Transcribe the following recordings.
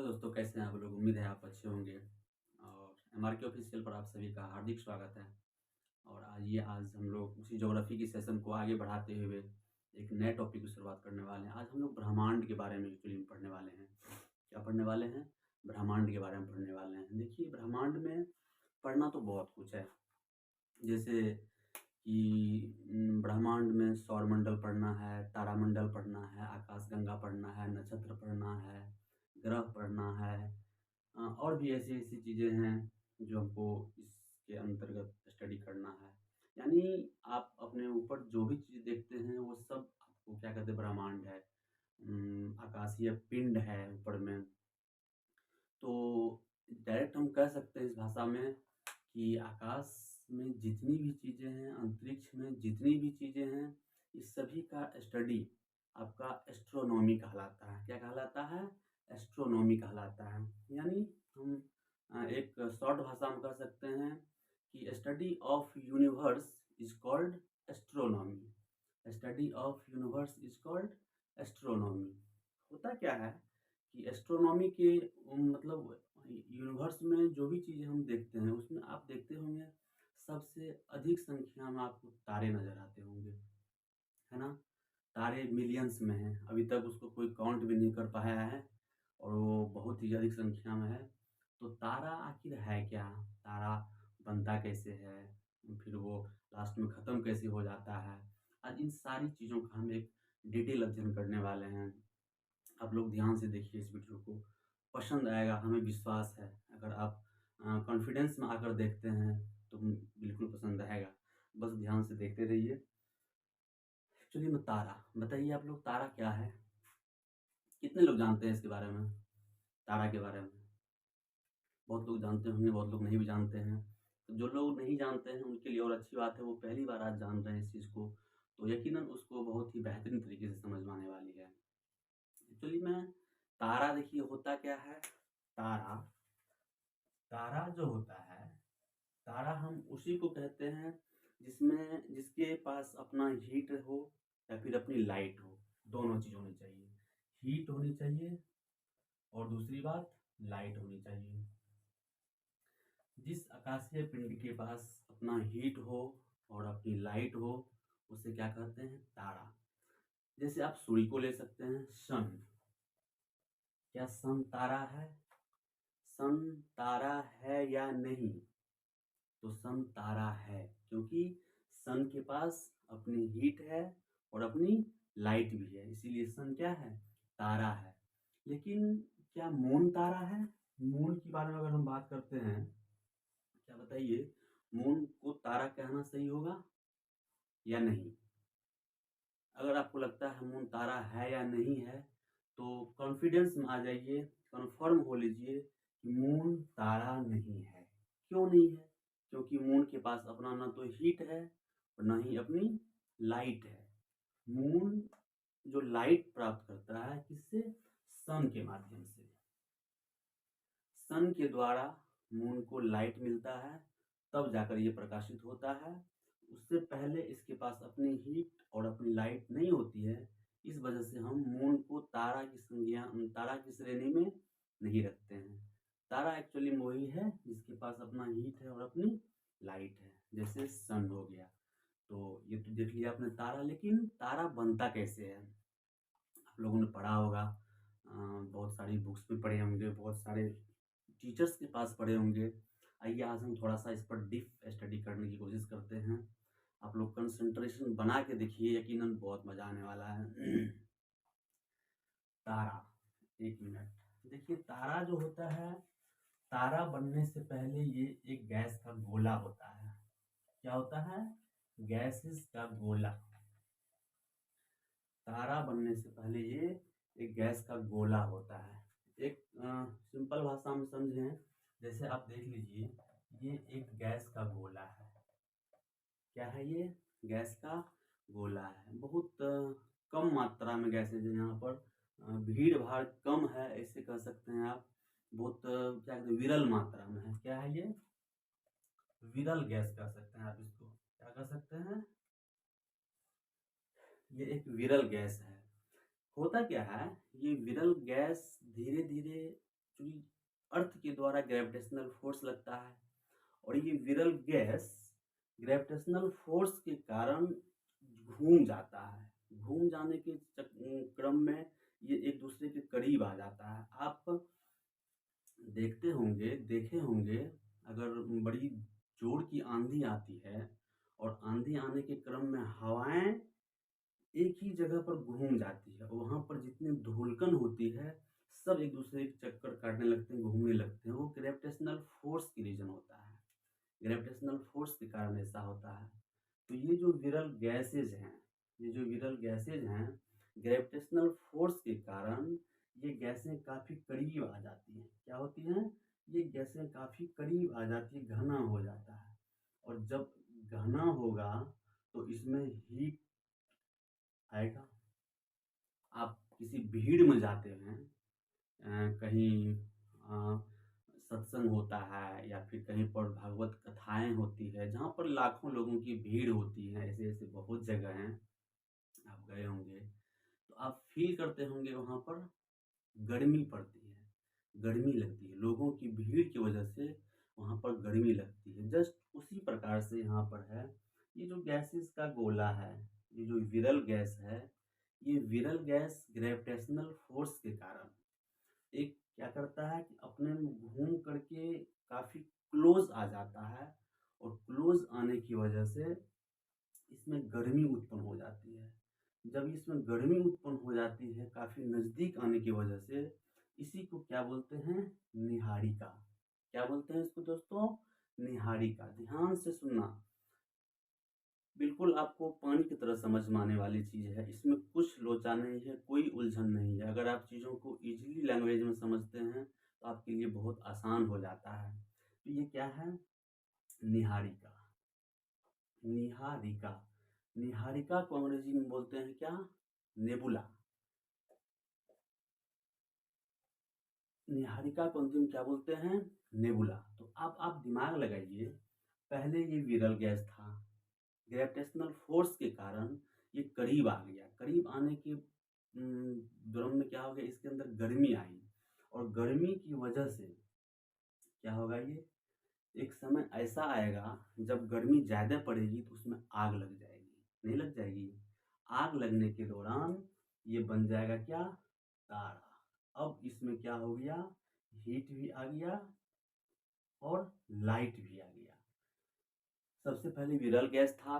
Hello दोस्तों, कैसे हैं आप लोग? उम्मीद है आप अच्छे होंगे। और एमआरके ऑफिशियल पर आप सभी का हार्दिक स्वागत है। और आइए आज हम लोग उसी ज्योग्राफी की सेशन को आगे बढ़ाते हुए एक नए टॉपिक की शुरुआत करने वाले हैं। आज हम लोग ब्रह्मांड के बारे में एक्चुअली पढ़ने वाले हैं। क्या पढ़ने वाले हैं? ब्रह्मांड के बारे में पढ़ने वाले हैं। देखिए, ब्रह्मांड में पढ़ना तो बहुत कुछ है। जैसे कि ब्रह्मांड में सौरमंडल पढ़ना है, तारामंडल पढ़ना है, आकाशगंगा पढ़ना है, नक्षत्र पढ़ना है, ग्रह पढ़ना है। और भी ऐसी-ऐसी चीज़ें हैं जो हमको इसके अंतर्गत स्टडी करना है। यानी आप अपने ऊपर जो भी चीज़ देखते हैं वो सब आपको क्या कहते हैं, ब्रह्मांड है। आकाशीय पिंड है ऊपर में। तो डायरेक्ट हम कह सकते हैं इस भाषा में कि आकाश में जितनी भी चीज़ें हैं, अंतरिक्ष में जितनी भी चीज़ें हैं, इस सभी का स्टडी आपका एस्ट्रोनॉमी कहलाता है। क्या कहलाता है? एस्ट्रोनॉमी कहलाता है। यानी हम एक शॉर्ट भाषा में कह सकते हैं कि study of universe is called astronomy. Study of universe is called astronomy. होता क्या है कि एस्ट्रोनॉमी के मतलब यूनिवर्स में जो भी चीज़ें हम देखते हैं उसमें आप देखते होंगे सबसे अधिक संख्या में आपको तारे नज़र आते होंगे, है ना? तारे मिलियंस में हैं, अभी तक उसको कोई काउंट भी नहीं कर पाया है और वो बहुत ही अधिक संख्या में है। तो तारा आखिर है क्या? तारा बनता कैसे है? फिर वो लास्ट में ख़त्म कैसे हो जाता है? आज इन सारी चीज़ों का हम एक डिटेल अध्ययन करने वाले हैं। आप लोग ध्यान से देखिए इस वीडियो को, पसंद आएगा, हमें विश्वास है। अगर आप कॉन्फिडेंस में आकर देखते हैं तो बिल्कुल पसंद आएगा। बस ध्यान से देखते रहिए। एक्चुअली में तारा, बताइए आप लोग तारा क्या है? कितने लोग जानते हैं इसके बारे में? तारा के बारे में? बहुत लोग जानते होंगे, बहुत लोग नहीं भी जानते हैं। तो जो लोग नहीं जानते हैं उनके लिए और अच्छी बात है, वो पहली बार आज जान रहे हैं इस चीज़ को, तो यकीनन उसको बहुत ही बेहतरीन तरीके से समझ में आने वाली है। एक्चुअली में तारा देखिए होता क्या है? तारा तारा जो होता है, तारा हम उसी को कहते हैं जिसके पास अपना हीट हो या फिर अपनी लाइट हो। दोनों चीज़ होनी चाहिए। हीट होनी चाहिए और दूसरी बात लाइट होनी चाहिए। जिस आकाशीय पिंड के पास अपना हीट हो और अपनी लाइट हो उसे क्या कहते हैं? तारा। जैसे आप सूर्य को ले सकते हैं, सन। क्या सन तारा है? सन तारा है या नहीं? तो सन तारा है, क्योंकि सन के पास अपनी हीट है और अपनी लाइट भी है, इसीलिए सन क्या है? तारा है। लेकिन क्या मून तारा है? मून के बारे में अगर हम बात करते हैं, क्या बताइए, मून को तारा कहना सही होगा या नहीं? अगर आपको लगता है मून तारा है या नहीं है तो कॉन्फिडेंस में आ जाइए, कन्फर्म हो लीजिए कि मून तारा नहीं है। क्यों नहीं है? क्योंकि मून के पास अपना ना तो हीट है और ना ही अपनी लाइट है। मून जो लाइट प्राप्त करता है किससे? सन के माध्यम से। सन के द्वारा मून को लाइट मिलता है, तब जाकर ये प्रकाशित होता है। उससे पहले इसके पास अपनी हीट और अपनी लाइट नहीं होती है। इस वजह से हम मून को तारा की श्रेणी में नहीं रखते हैं। तारा एक्चुअली में वही है जिसके पास अपना हीट है और अपनी लाइट है, जैसे सन हो गया। तो ये तो देख लिया आपने तारा, लेकिन तारा बनता कैसे है? आप लोगों ने पढ़ा होगा, बहुत सारी बुक्स में पढ़े होंगे, बहुत सारे टीचर्स के पास पढ़े होंगे। आइए आज हम थोड़ा-सा इस पर डीप स्टडी करने की कोशिश करते हैं। आप लोग कंसंट्रेशन बना के देखिए, यकीनन बहुत मज़ा आने वाला है। तारा, 1 मिनट। देखिए तारा जो होता है, तारा बनने से पहले ये एक गैस का गोला होता है। क्या होता है? गैसेस का गोला। तारा बनने से पहले ये एक गैस का गोला होता है। एक सिंपल भाषा में समझें, जैसे आप देख लीजिए, ये एक गैस का गोला है। क्या है ये? गैस का गोला है। बहुत कम मात्रा में गैसेज है यहाँ पर। भीड़ भाड़ कम है ऐसे कह सकते हैं आप। बहुत क्या कहते हैं, विरल मात्रा में है। क्या है ये? विरल गैस कह सकते हैं आप इसको। क्या कह सकते हैं? ये एक विरल गैस है। होता क्या है, ये विरल गैस धीरे धीरे चूँकि अर्थ के द्वारा ग्रेविटेशनल फोर्स लगता है और ये विरल गैस ग्रेविटेशनल फोर्स के कारण घूम जाता है। घूम जाने के क्रम में ये एक दूसरे के करीब आ जाता है। आप देखे होंगे अगर बड़ी जोर की आंधी आती है और आंधी आने के क्रम में हवाएं एक ही जगह पर घूम जाती है और वहाँ पर जितनी धूलकन होती है सब एक दूसरे के चक्कर काटने लगते हैं, घूमने लगते हैं। वो ग्रेविटेशनल फोर्स की रीजन होता है, ग्रेविटेशनल फोर्स के कारण ऐसा होता है। तो ये जो विरल गैसेज हैं ग्रेविटेशनल फोर्स के कारण ये गैसें काफ़ी करीब आ जाती हैं। क्या होती हैं? ये गैसें काफ़ी करीब आ जाती है, घना हो जाता है और जब घना होगा तो इसमें हीट आएगा। आप किसी भीड़ में जाते हैं, कहीं सत्संग होता है या फिर कहीं पर भागवत कथाएं होती है जहाँ पर लाखों लोगों की भीड़ होती है, ऐसे ऐसे बहुत जगह हैं, आप गए होंगे तो आप फील करते होंगे वहाँ पर गर्मी पड़ती है, गर्मी लगती है, लोगों की भीड़ की वजह से वहाँ पर गर्मी लगती है। जस्ट उसी प्रकार से यहाँ पर है, ये जो गैसेस का गोला है, ये जो विरल गैस है, ये विरल गैस ग्रेविटेशनल फोर्स के कारण एक क्या करता है कि अपने में घूम करके काफ़ी क्लोज आ जाता है और क्लोज आने की वजह से इसमें गर्मी उत्पन्न हो जाती है। जब इसमें गर्मी उत्पन्न हो जाती है काफ़ी नज़दीक आने की वजह से, इसी को क्या बोलते हैं? निहारिका। क्या बोलते हैं इसको दोस्तों? निहारिका। ध्यान से सुनना, बिल्कुल आपको पानी की तरह समझ में आने वाली चीज़ है, इसमें कुछ लोचा नहीं है, कोई उलझन नहीं है। अगर आप चीज़ों को ईजिली लैंग्वेज में समझते हैं तो आपके लिए बहुत आसान हो जाता है। तो ये क्या है? निहारिका। निहारिका, निहारिका को अंग्रेजी में बोलते हैं क्या? नेबुला। निहारिका को अंतिम क्या बोलते हैं? नेबुला। तो अब आप दिमाग लगाइए, पहले ये विरल गैस था, ग्रेविटेशनल फोर्स के कारण ये करीब आ गया, करीब आने के दौरान में क्या हो गया, इसके अंदर गर्मी आई और गर्मी की वजह से क्या होगा, ये एक समय ऐसा आएगा जब गर्मी ज़्यादा पड़ेगी तो उसमें आग लग जाएगी, नहीं लग जाएगी? आग लगने के दौरान ये बन जाएगा क्या? तारा। अब इसमें क्या हो गया? हीट भी आ गया और लाइट भी आ गया। सबसे पहले विरल गैस था,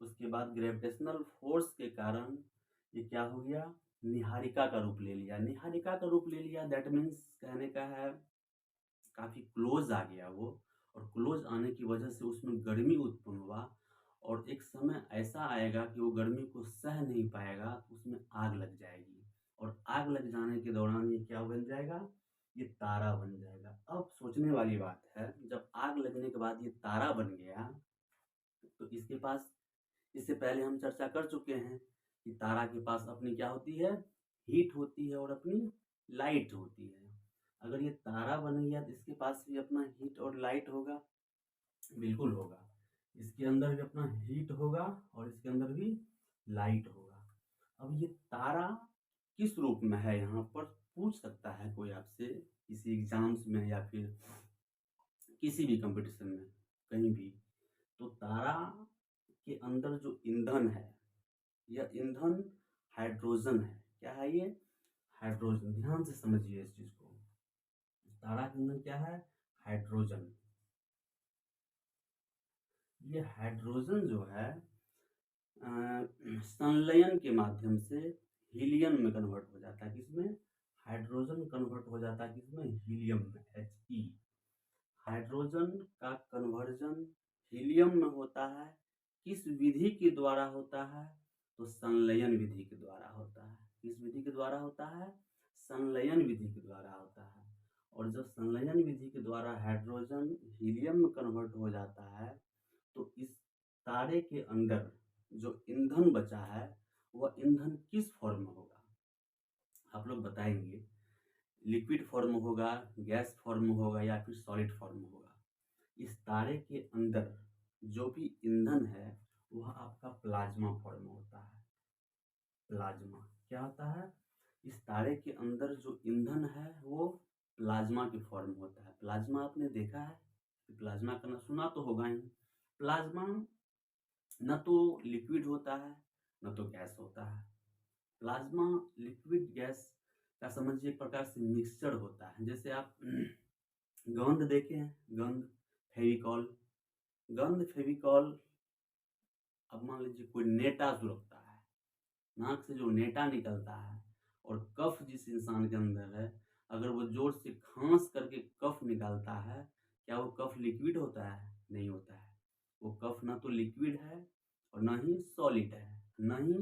उसके बाद ग्रेविटेशनल फोर्स के कारण ये क्या हो गया? निहारिका का रूप ले लिया। निहारिका का रूप ले लिया दैट मीन्स कहने का है काफ़ी क्लोज आ गया वो, और क्लोज आने की वजह से उसमें गर्मी उत्पन्न हुआ और एक समय ऐसा आएगा कि वो गर्मी को सह नहीं पाएगा तो उसमें आग लग जाएगी और आग लग जाने के दौरान ये क्या बन जाएगा? ये तारा बन जाएगा। अब सोचने वाली बात है, जब आग लगने के बाद ये तारा बन गया तो इसके पास, इससे पहले हम चर्चा कर चुके हैं कि तारा के पास अपनी क्या होती है? हीट होती है और अपनी लाइट होती है। अगर ये तारा बन गया तो इसके पास भी अपना हीट और लाइट होगा, बिल्कुल होगा। इसके अंदर भी अपना हीट होगा और इसके अंदर भी लाइट होगा। अब ये तारा किस रूप में है, यहाँ पर पूछ सकता है कोई आपसे किसी एग्जाम्स में या फिर किसी भी कंपटीशन में, कहीं भी। तो तारा के अंदर जो ईंधन है, यह ईंधन हाइड्रोजन है। क्या है ये? हाइड्रोजन। ध्यान से समझिए इस चीज को। तारा के अंदर क्या है? हाइड्रोजन। ये हाइड्रोजन जो है संलयन के माध्यम से हीलियम में कन्वर्ट हो जाता है। किसमें? हाइड्रोजन कन्वर्ट हो जाता है किसमें? हीलियम में, He। हाइड्रोजन का कन्वर्जन हीलियम में होता है। किस विधि के द्वारा होता है? तो संलयन विधि के द्वारा होता है। किस विधि के द्वारा होता है? संलयन विधि के द्वारा होता है। और जब संलयन विधि के द्वारा हाइड्रोजन हीलियम में कन्वर्ट हो जाता है तो इस तारे के अंदर जो ईंधन बचा है वह ईंधन किस फॉर्म में होगा? आप लोग बताएंगे, लिक्विड फॉर्म होगा, गैस फॉर्म होगा या फिर सॉलिड फॉर्म होगा? इस तारे के अंदर जो भी ईंधन है वह आपका प्लाज्मा फॉर्म होता है। प्लाज्मा क्या होता है? इस तारे के अंदर जो ईंधन है वो प्लाज्मा की फॉर्म होता है। प्लाज्मा आपने देखा है कि प्लाज्मा का ना सुना तो होगा ही। प्लाज्मा न तो लिक्विड होता है न तो गैस होता है। प्लाज्मा लिक्विड गैस का समझिए एक प्रकार से मिक्सचर होता है। जैसे आप गंध देखे हैं, गंध फेविकॉल, गंध फेविकॉल। अब मान लीजिए कोई नेटा सुलगता है, नाक से जो नेटा निकलता है और कफ जिस इंसान के अंदर है, अगर वो जोर से खांस करके कफ निकालता है, क्या वो कफ लिक्विड होता है? नहीं होता है। वो कफ ना तो लिक्विड है और ना ही सॉलिड है, ना ही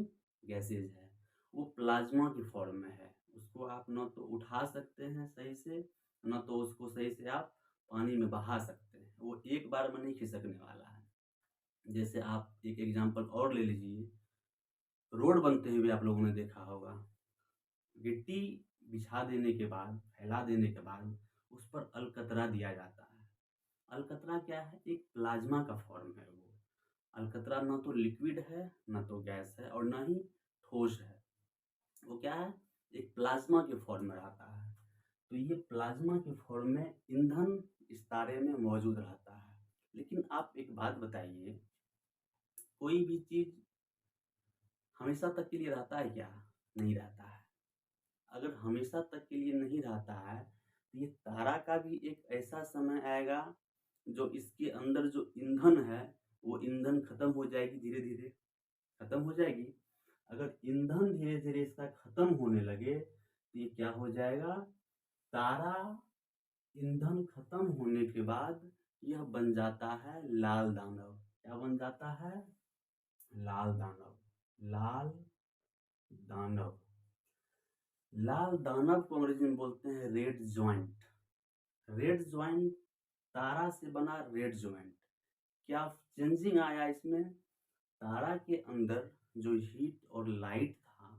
गैसेज है। वो प्लाज्मा की फॉर्म में है। उसको आप ना तो उठा सकते हैं सही से, ना तो उसको सही से आप पानी में बहा सकते हैं। वो एक बार में नहीं खिसकने वाला है। जैसे आप एक एग्जांपल और ले लीजिए, रोड बनते हुए आप लोगों ने देखा होगा, गिट्टी बिछा देने के बाद, फैला देने के बाद उस पर अलकतरा दिया जाता है। अलकतरा क्या है? एक प्लाज्मा का फॉर्म है वो। अलकतरा ना तो लिक्विड है, ना तो गैस है और ना ही ठोस है। वो क्या है? एक प्लाज्मा के फॉर्म में रहता है। तो ये प्लाज्मा के फॉर्म में ईंधन इस तारे में मौजूद रहता है। लेकिन आप एक बात बताइए, कोई भी चीज हमेशा तक के लिए रहता है क्या? नहीं रहता है। अगर हमेशा तक के लिए नहीं रहता है तो ये तारा का भी एक ऐसा समय आएगा जो इसके अंदर जो ईंधन है वो ईंधन खत्म हो जाएगी, धीरे धीरे खत्म हो जाएगी। अगर ईंधन धीरे धीरे इसका खत्म होने लगे तो ये क्या हो जाएगा? तारा ईंधन खत्म होने के बाद यह बन जाता है लाल दानव। क्या बन जाता है? लाल दानव। लाल दानव। लाल दानव को अंग्रेजी में बोलते हैं रेड ज्वाइंट। रेड ज्वाइंट तारा से बना रेड ज्वाइंट। क्या चेंजिंग आया इसमें? तारा के अंदर जो हीट और लाइट था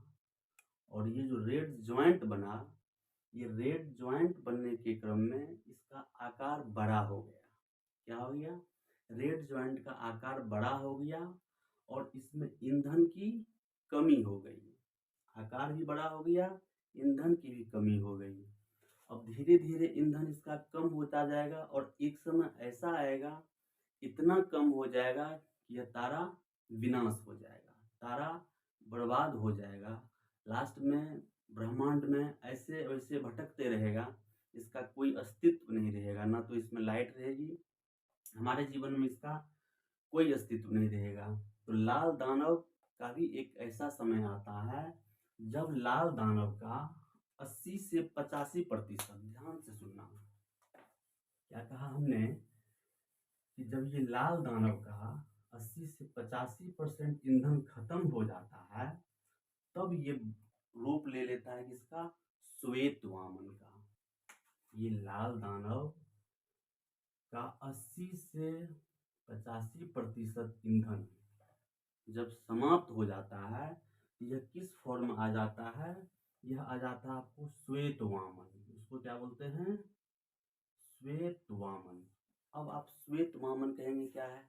और ये जो रेड ज्वाइंट बना, ये रेड ज्वाइंट बनने के क्रम में इसका आकार बड़ा हो गया। क्या हो गया? रेड ज्वाइंट का आकार बड़ा हो गया और इसमें ईंधन की कमी हो गई। आकार भी बड़ा हो गया, ईंधन की भी कमी हो गई। अब धीरे धीरे ईंधन इसका कम होता जाएगा और एक समय ऐसा आएगा, इतना कम हो जाएगा कि यह तारा विनाश हो जाएगा, तारा बर्बाद हो जाएगा। लास्ट में ब्रह्मांड में ऐसे वैसे भटकते रहेगा, इसका कोई अस्तित्व नहीं रहेगा। ना तो इसमें लाइट रहेगी, हमारे जीवन में इसका कोई अस्तित्व नहीं रहेगा। तो लाल दानव का भी एक ऐसा समय आता है जब लाल दानव का 80 से 85%, ध्यान से सुनना, क्या कहा हमने कि जब ये लाल दानव का 80 से 85% ईंधन खत्म हो जाता है, तब ये रूप ले लेता है किसका? श्वेत वामन का। ये लाल दानव का 80 से 85% ईंधन जब समाप्त हो जाता है, यह किस फॉर्म में आ जाता है? यह आ जाता है आपको श्वेत वामन। इसको क्या बोलते हैं? श्वेत वामन। अब आप श्वेत वामन कहेंगे क्या है?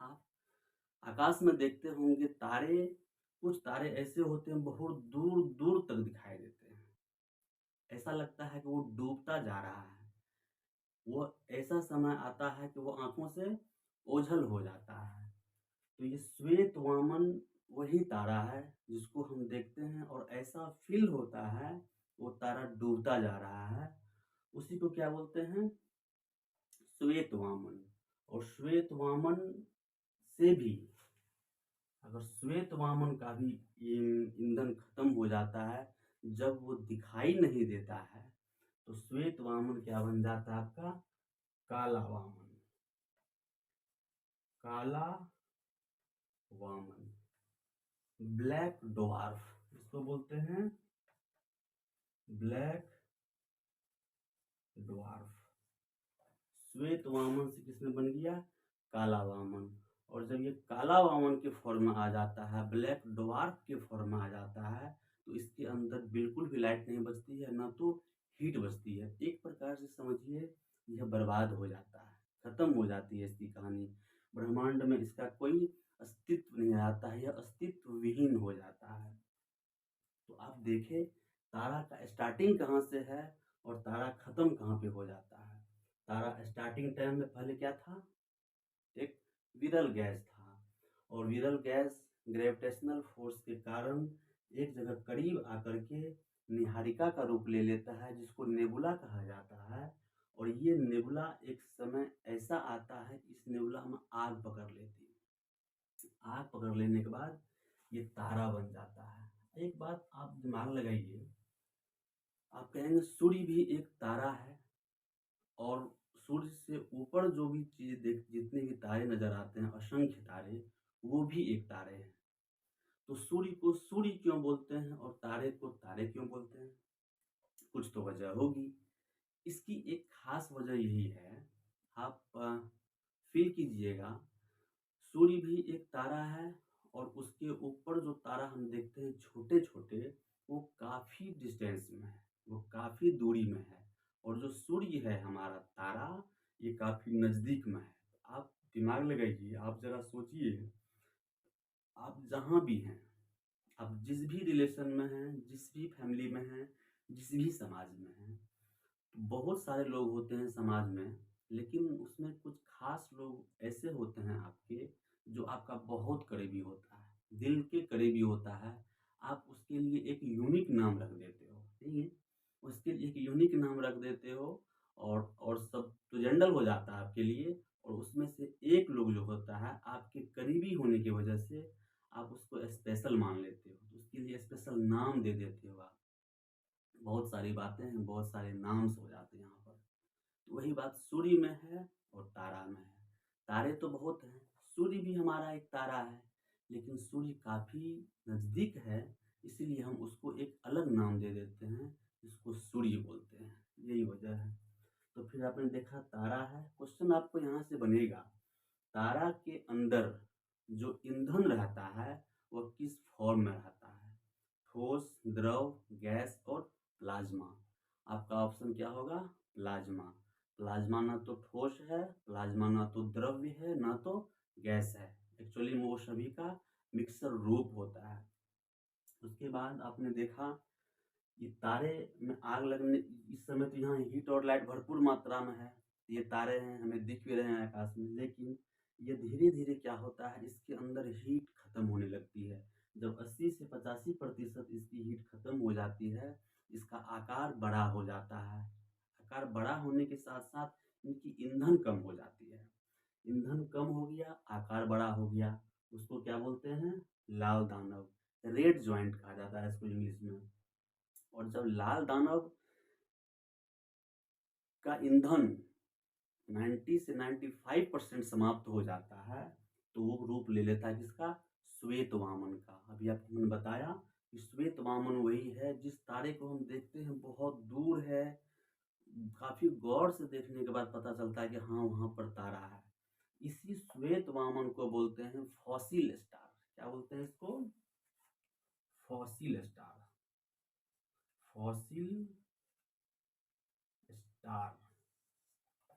आप आकाश में देखते होंगे तारे, कुछ तारे ऐसे होते हैं बहुत दूर दूर तक दिखाई देते हैं। ऐसा लगता है कि वो डूबता जा रहा है। वो ऐसा समय आता है कि वो आंखों से ओझल हो जाता है। तो ये श्वेत वामन वही तारा है जिसको हम देखते हैं और ऐसा फील होता है वो तारा डूबता जा रहा है। उसी को क्या बोलते हैं? श्वेत वामन। और श्वेत वामन से भी, अगर श्वेत वामन का भी ईंधन खत्म हो जाता है, जब वो दिखाई नहीं देता है, तो श्वेत वामन क्या बन जाता है आपका? काला वामन। काला वामन, ब्लैक ड्वार्फ इसको बोलते हैं, ब्लैक ड्वार्फ। श्वेत वामन से किसमें बन गया? काला वामन। और जब ये काला वामन के फॉर्म में आ जाता है, ब्लैक ड्वार्फ के फॉर्म में आ जाता है, तो इसके अंदर बिल्कुल भी लाइट नहीं बचती है, ना तो हीट बचती है। एक प्रकार से समझिए यह बर्बाद हो जाता है, खत्म हो जाती है इसकी कहानी। ब्रह्मांड में इसका कोई अस्तित्व नहीं रहता है, यह अस्तित्व विहीन हो जाता है। तो आप देखें तारा का स्टार्टिंग कहाँ से है और तारा खत्म कहाँ पे हो जाता है। तारा स्टार्टिंग टाइम में पहले क्या था, एक विरल गैस था, और विरल गैस ग्रेविटेशनल फोर्स के कारण एक जगह करीब आकर के निहारिका का रूप ले लेता है, जिसको नेबुला कहा जाता है। और ये नेबुला एक समय ऐसा आता है, इस नेबुला में आग पकड़ लेती है। आग पकड़ लेने के बाद ये तारा बन जाता है। एक बात आप दिमाग लगाइए, आप कहेंगे सूर्य भी एक तारा है, और सूर्य से ऊपर जो भी चीज़ जितने भी तारे नज़र आते हैं, असंख्य तारे, वो भी एक तारे हैं। तो सूर्य को सूर्य क्यों बोलते हैं और तारे को तारे क्यों बोलते हैं? कुछ तो वजह होगी। इसकी एक खास वजह यही है, आप फ़ील कीजिएगा, सूर्य भी एक तारा है, और उसके ऊपर जो तारा हम देखते हैं छोटे-छोटे, वो काफ़ी डिस्टेंस में है, वो काफ़ी दूरी में है। और जो सूर्य है हमारा तारा, ये काफ़ी नज़दीक में है। आप दिमाग लगाइए, आप ज़रा सोचिए, आप जहाँ भी हैं, आप जिस भी रिलेशन में हैं, जिस भी फैमिली में हैं, जिस भी समाज में हैं, बहुत सारे लोग होते हैं समाज में, लेकिन उसमें कुछ खास लोग ऐसे होते हैं आपके, जो आपका बहुत करीबी होता है, दिल के करीबी होता है। आप उसके लिए एक यूनिक नाम रख देते हो, नहीं है? उसके लिए एक यूनिक नाम रख देते हो, और सब तो जनरल हो जाता है आपके लिए, और उसमें से एक लोग जो होता है आपके करीबी होने की वजह से आप उसको स्पेशल मान लेते हो, तो उसके लिए स्पेशल नाम दे देते हो आप। बहुत सारी बातें हैं, बहुत सारे नाम्स हो जाते हैं यहाँ पर। तो वही बात सूर्य में है और तारा में है। तारे तो बहुत हैं, सूर्य भी हमारा एक तारा है, लेकिन सूर्य काफ़ी नज़दीक है, इसीलिए हम उसको एक अलग नाम दे देते हैं, जिसको सूर्य बोलते हैं, यही वजह है। तो फिर आपने देखा तारा है, क्वेश्चन आपको यहाँ से बनेगा, तारा के अंदर जो ईंधन रहता है, वह किस फॉर्म में रहता है? ठोस, द्रव, गैस और प्लाज्मा। आपका ऑप्शन क्या होगा? प्लाज्मा। प्लाज्मा ना तो ठोस है, प्लाज्मा ना तो द्रव्य है, ना तो गैस है। एक्चुअली में वो सभी का मिक्सर रूप होता है। उसके बाद आपने देखा, ये तारे में आग लगने, इस समय तो यहाँ हीट और लाइट भरपूर मात्रा में है, ये तारे हैं, हमें दिख भी रहे हैं आकाश में, लेकिन ये धीरे-धीरे क्या होता है, इसके अंदर हीट खत्म होने लगती है। जब 80 से 85% इसकी हीट खत्म हो जाती है, इसका आकार बड़ा हो जाता है। आकार बड़ा होने के साथ-साथ इनकी ईंधन कम हो जाती है। ईंधन कम हो गया, आकार बड़ा हो गया, उसको क्या बोलते हैं? लाल दानव, रेड जॉइंट कहा जाता है इसको इंग्लिश में। और जब लाल दानव का ईंधन 90 से 95% समाप्त हो जाता है, तो वो रूप ले लेता है किसका? श्वेत वामन का। अभी आपको मैंने बताया कि श्वेत वामन वही है जिस तारे को हम देखते हैं बहुत दूर है, काफ़ी गौर से देखने के बाद पता चलता है कि हाँ, वहाँ पर तारा है। इसी श्वेत वामन को बोलते हैं फॉसिल स्टार। क्या बोलते हैं इसको? Fossil star. फॉसिल स्टार,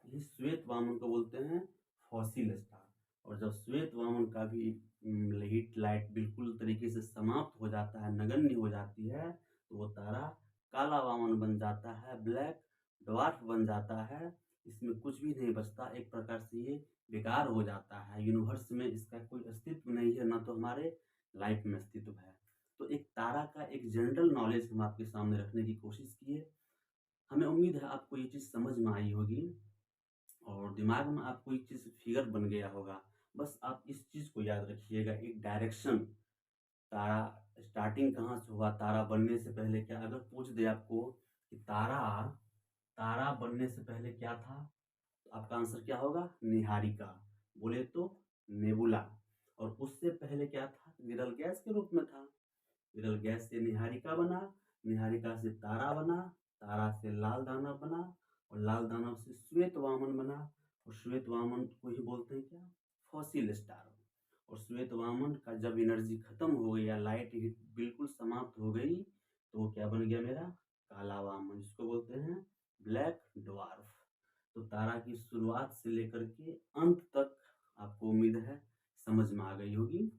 ये श्वेत वामन को बोलते हैं फॉसिल स्टार। और जब श्वेत वामन का भी हीट लाइट बिल्कुल तरीके से समाप्त हो जाता है, नगण्य हो जाती है, तो वो तारा काला वामन बन जाता है, ब्लैक ड्वार्फ बन जाता है। इसमें कुछ भी नहीं बचता, एक प्रकार से ये बेकार हो जाता है। यूनिवर्स में इसका कोई अस्तित्व नहीं है, ना तो हमारे लाइफ में अस्तित्व है। तो एक तारा का एक जनरल नॉलेज हम आपके सामने रखने की कोशिश किए। हमें उम्मीद है आपको ये चीज़ समझ में आई होगी, और दिमाग में आपको एक चीज़ फिगर बन गया होगा। बस आप इस चीज़ को याद रखिएगा, एक डायरेक्शन, तारा स्टार्टिंग कहाँ से हुआ, तारा बनने से पहले क्या, अगर पूछ दे आपको कि तारा तारा बनने से पहले क्या था, तो आपका आंसर क्या होगा? निहारिका। बोले तो नेबुला। और उससे पहले क्या था? विरल गैस के रूप में था। विरल गैस से निहारिका बना, निहारिका से तारा बना, तारा से लाल दानव बना, और लाल दानव से श्वेत वामन बना, और श्वेत वामन को ही बोलते हैं क्या? Fossil star. और श्वेत वामन का जब एनर्जी खत्म हो गई या लाइट हीट बिल्कुल समाप्त हो गई, तो वो क्या बन गया मेरा? काला वामन, जिसको बोलते हैं ब्लैक ड्वार्फ। तो तारा की शुरुआत से लेकर के अंत तक आपको उम्मीद है समझ में आ गई होगी।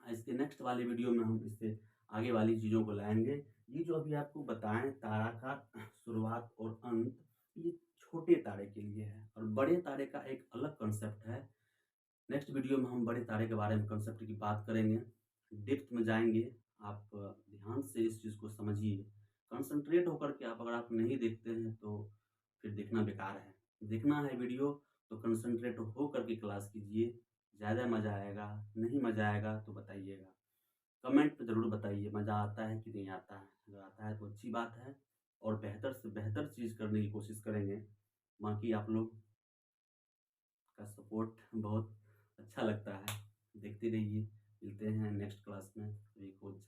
इसके नेक्स्ट वाले वीडियो में हम इससे आगे वाली चीज़ों को लाएंगे, ये जो अभी आपको बताएँ तारा का शुरुआत और अंत, ये छोटे तारे के लिए है और बड़े तारे का एक अलग कॉन्सेप्ट है। नेक्स्ट वीडियो में हम बड़े तारे के बारे में कॉन्सेप्ट की बात करेंगे, डेप्थ में जाएँगे। आप ध्यान से इस चीज़ को समझिए, कंसंट्रेट होकर के अगर आप नहीं देखते हैं तो फिर देखना बेकार है। देखना है वीडियो तो कंसंट्रेट हो कर के क्लास कीजिए, ज़्यादा मज़ा आएगा, नहीं मज़ा आएगा तो बताइएगा। कमेंट पे ज़रूर बताइए मज़ा आता है कि नहीं आता है। अगर आता है तो अच्छी बात है और बेहतर से बेहतर चीज़ करने की कोशिश करेंगे। बाकी आप लोग का सपोर्ट बहुत अच्छा लगता है। देखते रहिए, मिलते हैं नेक्स्ट क्लास में। सभी को